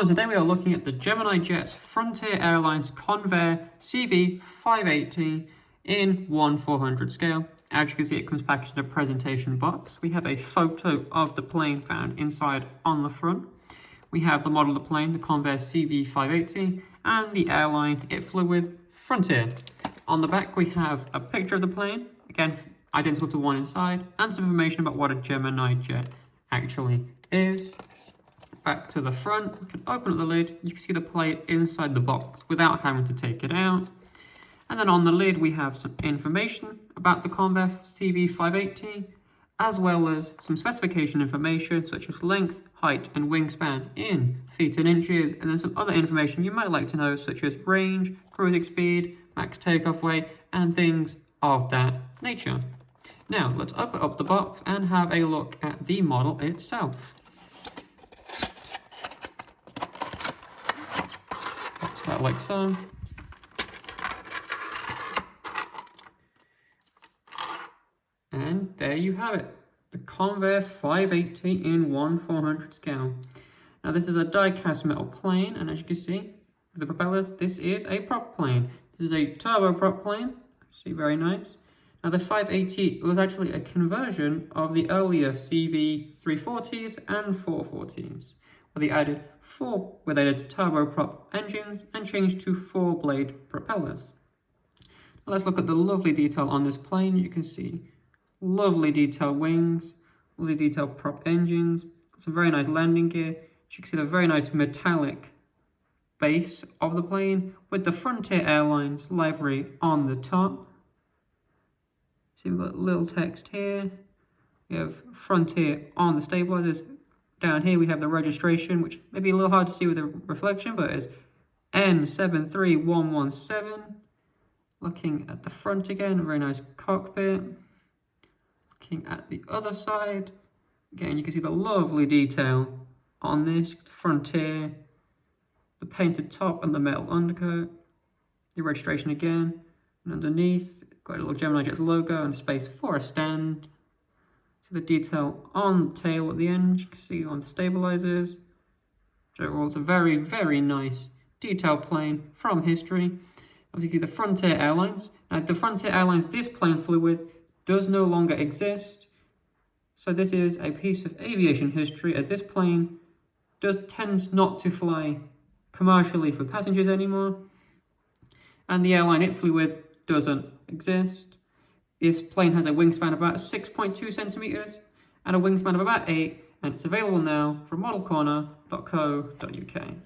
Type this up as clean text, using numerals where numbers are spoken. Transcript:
Today we are looking at the Gemini Jet's Frontier Airlines Convair CV-580 in 1/400 scale. As you can see, it comes packaged in a presentation box. We have a photo of the plane found inside on the front. We have the model of the plane, the Convair CV-580, and the airline it flew with, Frontier. On the back we have a picture of the plane, again identical to one inside, and some information about what a Gemini Jet actually is. Back to the front, we can open up the lid, you can see the plane inside the box without having to take it out. And then on the lid we have some information about the Convair CV-580, as well as some specification information such as length, height and wingspan in feet and inches, and then some other information you might like to know such as range, cruising speed, max takeoff weight, and things of that nature. Now let's open up the box and have a look at the model itself. That like so. And there you have it, the Convair 580 in 1/400 scale. Now this is a die-cast metal plane, and as you can see with the propellers, this is a prop plane. This is a turboprop plane, see, very nice. Now the 580 was actually a conversion of the earlier CV-340s and 440s. They added turboprop engines and changed to 4-blade propellers. Now let's look at the lovely detail on this plane. You can see lovely detailed wings, lovely detailed prop engines, some very nice landing gear. You can see the very nice metallic base of the plane with the Frontier Airlines livery on the top. See, we've got little text here. We have Frontier on the stabilizers. Down here we have the registration, which may be a little hard to see with the reflection, but it's N73117. Looking at the front again, a very nice cockpit. Looking at the other side, again you can see the lovely detail on this Frontier, the painted top and the metal undercoat, the registration again, and underneath got a little Gemini Jet's logo and space for a stand. So the detail on the tail at the end, you can see on the stabilizers. So overall, it's a very, very nice detailed plane from history. Obviously, the Frontier Airlines. Now, the Frontier Airlines this plane flew with does no longer exist. So this is a piece of aviation history, as this plane tends not to fly commercially for passengers anymore. And the airline it flew with doesn't exist. This plane has a wingspan of about 6.2 centimeters and a wingspan of about 8, and it's available now from modelcorner.co.uk.